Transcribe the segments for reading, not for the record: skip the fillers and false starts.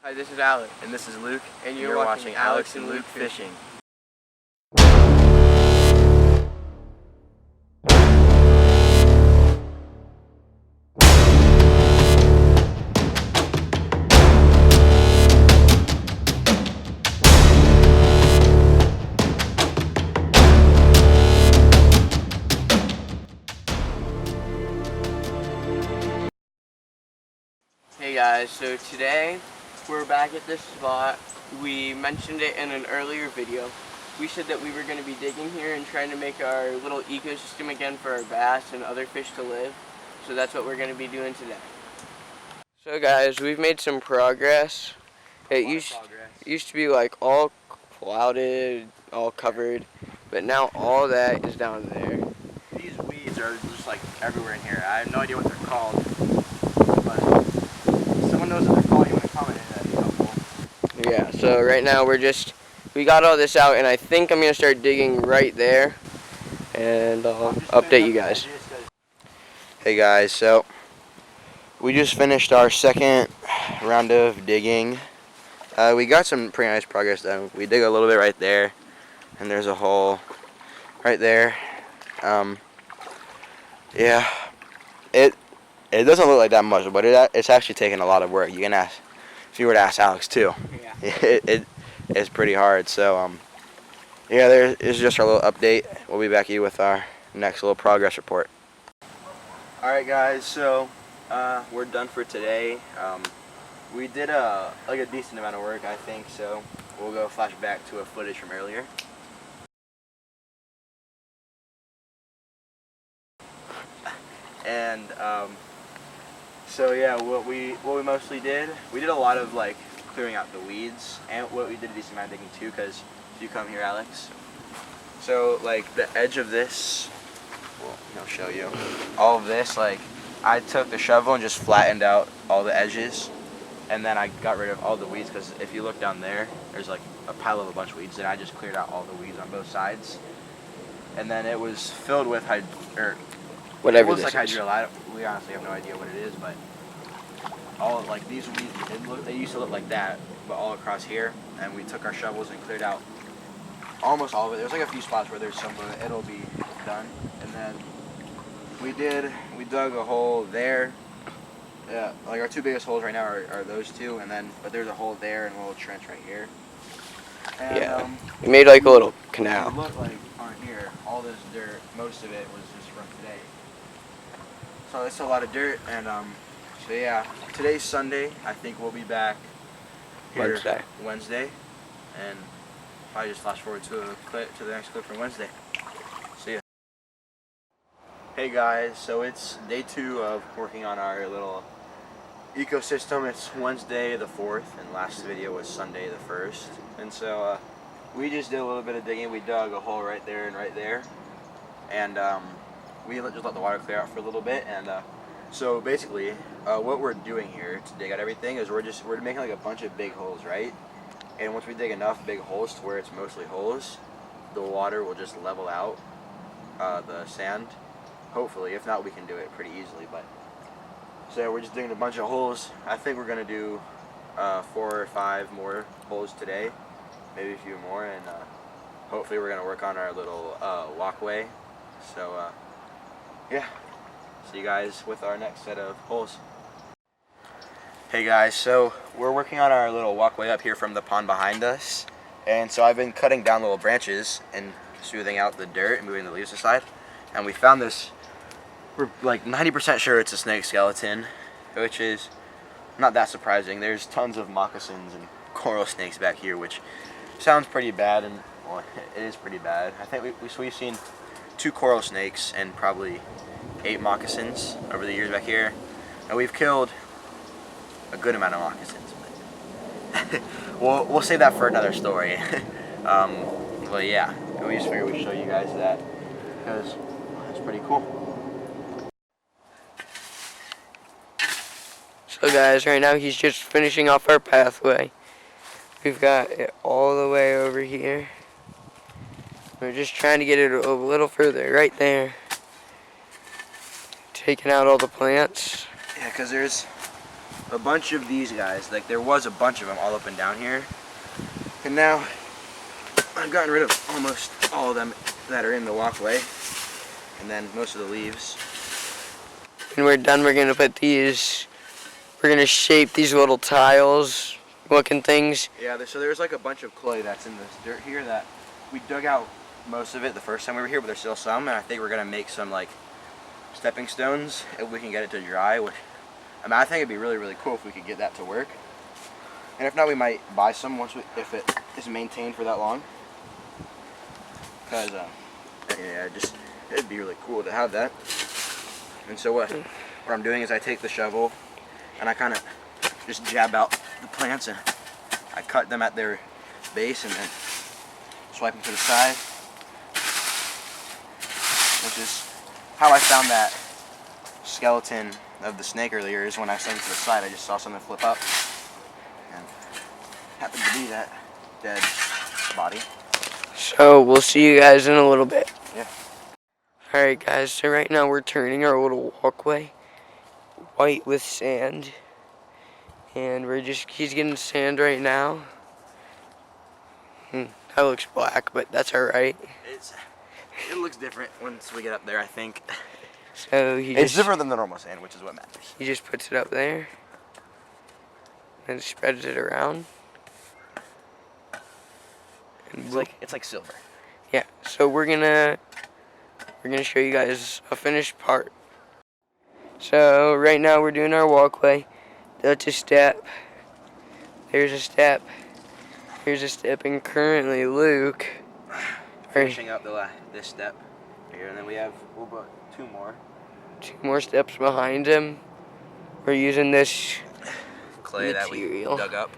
Hi, this is Alex. And this is Luke. And you're watching Alex and Luke Fishing. Hey guys, so today we're back at this spot. We mentioned it in an earlier video. We said that we were going to be digging here and trying to make our little ecosystem again for our bass and other fish to live. So that's what we're going to be doing today. So guys, we've made some progress. It used to be like all clouded, all covered, but now all that is down there. These weeds are just like everywhere in here. I have no idea what they're called, but if someone knows what they're called, you want to comment it, that'd be helpful. Yeah, so right now we got all this out, and I think I'm going to start digging right there, and I'll update you guys. Hey guys, so we just finished our second round of digging. We got some pretty nice progress done. We dig a little bit right there, and there's a hole right there. Yeah, it doesn't look like that much, but it's actually taking a lot of work. You can ask, if you were to ask Alex too. Yeah. It's pretty hard. So yeah, there is just our little update. We'll be back to you with our next little progress report. All right, guys. So we're done for today. We did a decent amount of work, I think. So we'll go flash back to a footage from earlier. And so yeah, what we mostly did, we did a lot of like clearing out the weeds, and what we did a decent amount of digging too, because if you come here, Alex, so like the edge of this, well, I'll show you, all of this, like I took the shovel and just flattened out all the edges, and then I got rid of all the weeds, because if you look down there, there's like a pile of a bunch of weeds, and I just cleared out all the weeds on both sides, and then it was filled with whatever it looks this like is. hydrilla. We honestly have no idea what it is, but all like these weeds, they used to look like that, but all across here. And we took our shovels and cleared out almost all of it. There's like a few spots where there's some, but it'll be done. And then we dug a hole there. Yeah, like our two biggest holes right now are those two, and then but there's a hole there and a little trench right here. And, yeah, we made like a little canal. Look like on here, all this dirt, most of it was just from today. So it's a lot of dirt, and so yeah, today's Sunday. I think we'll be back here Wednesday, and probably just flash forward to the next clip from Wednesday. See ya. Hey guys, so it's day 2 of working on our little ecosystem. It's Wednesday the 4th, and last video was Sunday the 1st, and so we just did a little bit of digging. We dug a hole right there and right there, and we just let the water clear out for a little bit. And so basically what we're doing here to dig out everything is we're making like a bunch of big holes, right? And once we dig enough big holes to where it's mostly holes, the water will just level out the sand, hopefully. If not, we can do it pretty easily. But so we're just digging a bunch of holes. I think we're gonna do 4 or 5 more holes today, maybe a few more, and hopefully we're gonna work on our little walkway. So yeah, see you guys with our next set of holes. Hey guys, so we're working on our little walkway up here from the pond behind us, and so I've been cutting down little branches and smoothing out the dirt and moving the leaves aside, and we found this. We're like 90% sure it's a snake skeleton, which is not that surprising. There's tons of moccasins and coral snakes back here, which sounds pretty bad, and well, it is pretty bad. I think we've seen 2 coral snakes and probably 8 moccasins over the years back here, and we've killed a good amount of moccasins. But we'll save that for another story. But yeah, we just figured we'd show you guys that because it's pretty cool. So guys, right now he's just finishing off our pathway. We've got it all the way over here. We're just trying to get it a little further, right there. Taking out all the plants. Yeah, because there's a bunch of these guys. Like there was a bunch of them all up and down here, and now I've gotten rid of almost all of them that are in the walkway, and then most of the leaves. When we're done, we're gonna put these. We're gonna shape these little tiles looking things. Yeah, so there's like a bunch of clay that's in this dirt here that we dug out most of it the first time we were here, but there's still some, and I think we're gonna make some like stepping stones if we can get it to dry. Which, I mean, I think it'd be really, really cool if we could get that to work. And if not, we might buy some if it is maintained for that long. Cause yeah, it'd be really cool to have that. And so what I'm doing is I take the shovel and I kind of just jab out the plants and I cut them at their base and then swipe them to the side, which is how I found that skeleton of the snake earlier. Is when I sent it to the side, I just saw something flip up and happened to be that dead body. So we'll see you guys in a little bit. Yeah. Alright guys, so right now we're turning our little walkway white with sand. And he's getting sand right now. That looks black, but that's alright. It looks different once we get up there, I think. So it's different than the normal sand, which is what matters. He just puts it up there and spreads it around. And it's like silver. Yeah, so we're gonna show you guys a finished part. So right now we're doing our walkway. That's a step. There's a step. Here's a step, and currently Luke finishing up this step here, and then we'll put two more steps behind him. We're using this clay material that we dug up.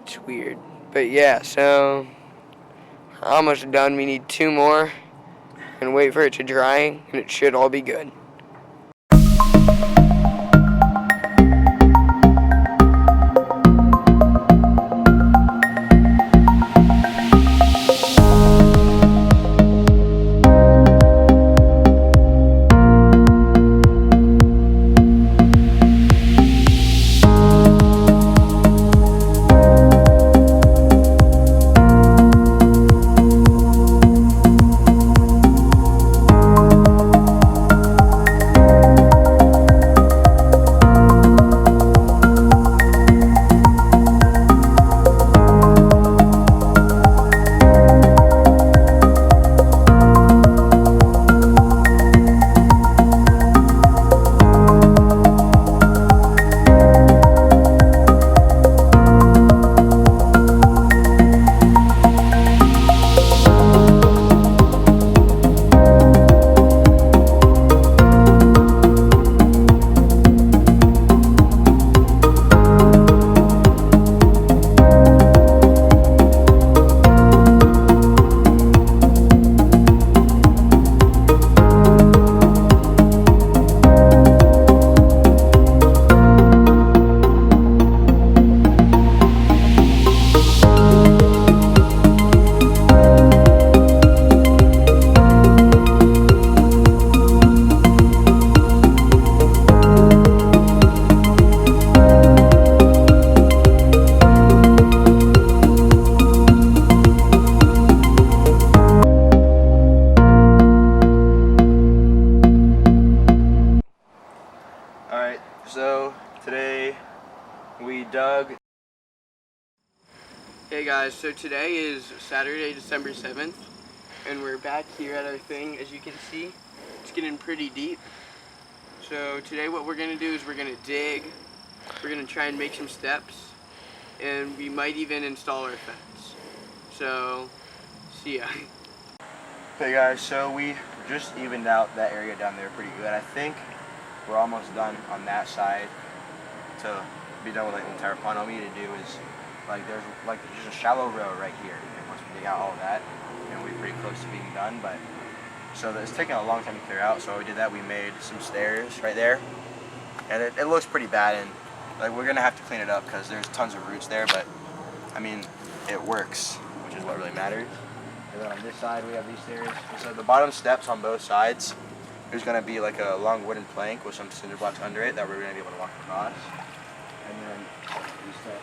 It's weird, but yeah. So almost done. We need two more, and wait for it to dry, and it should all be good. So today we dug. Hey guys, so today is Saturday, December 7th, and we're back here at our thing. As you can see, it's getting pretty deep. So today what we're going to do is we're going to dig, we're going to try and make some steps, and we might even install our fence. So, see ya. Hey guys, so we just evened out that area down there pretty good. I think we're almost done on that side to be done with like the entire pond. All we need to do is there's just a shallow row right here, and once we dig out all of that, we're pretty close to being done. But so it's taking a long time to clear out. So we did that. We made some stairs right there, and it looks pretty bad, and we're gonna have to clean it up because there's tons of roots there. But I mean, it works, which is what really matters. And then on this side we have these stairs. So the bottom steps on both sides there's going to be like a long wooden plank with some cinder blocks under it that we're going to be able to walk across. And then these steps.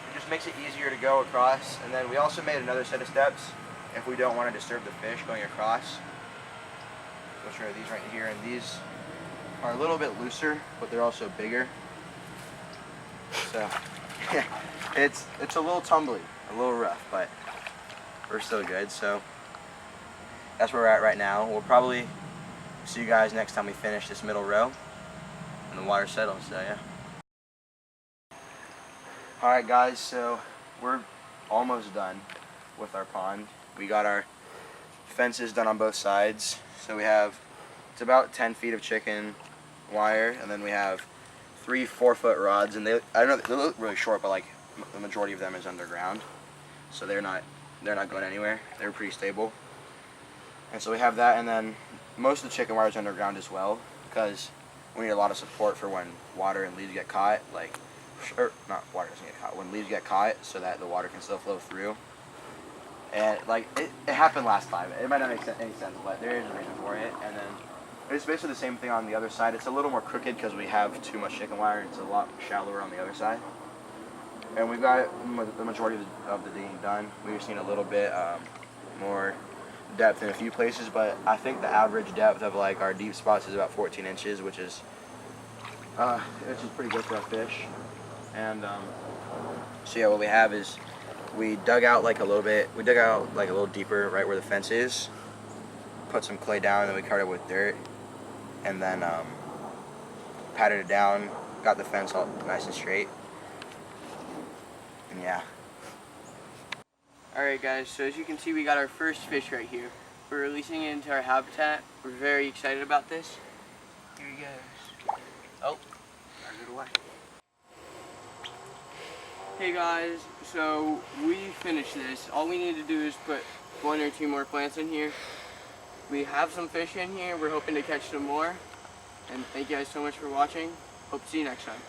It just makes it easier to go across. And then we also made another set of steps if we don't want to disturb the fish going across, which are these right here. And these are a little bit looser, but they're also bigger. So it's a little tumbly, a little rough, but we're still good. So that's where we're at right now. We'll probably see you guys next time we finish this middle row and the water settles. So yeah. All right, guys. So we're almost done with our pond. We got our fences done on both sides. So we have, it's about 10 feet of chicken wire, and then we have 3 4-foot rods, and I don't know, they look really short, but like the majority of them is underground, so they're not going anywhere. They're pretty stable. And so we have that, and then most of the chicken wire is underground as well, because we need a lot of support for when water and leaves get caught, like, or not water doesn't get caught, when leaves get caught, so that the water can still flow through. And like it happened last time. It might not make any sense, but there is a reason for it. And then it's basically the same thing on the other side. It's a little more crooked because we have too much chicken wire. It's a lot shallower on the other side. And we've got the majority of the digging done. We just need a little bit more depth in a few places, but I think the average depth of like our deep spots is about 14 inches, which is pretty good for a fish. And so yeah, what we have is we dug out like a little bit. We dug out like a little deeper, right where the fence is. Put some clay down, and then we covered it with dirt, and then patted it down. Got the fence all nice and straight. And yeah. Alright guys, so as you can see we got our first fish right here. We're releasing it into our habitat. We're very excited about this. Here he goes. Oh, there's it away. Hey guys, so we finished this. All we need to do is put 1 or 2 more plants in here. We have some fish in here. We're hoping to catch some more. And thank you guys so much for watching. Hope to see you next time.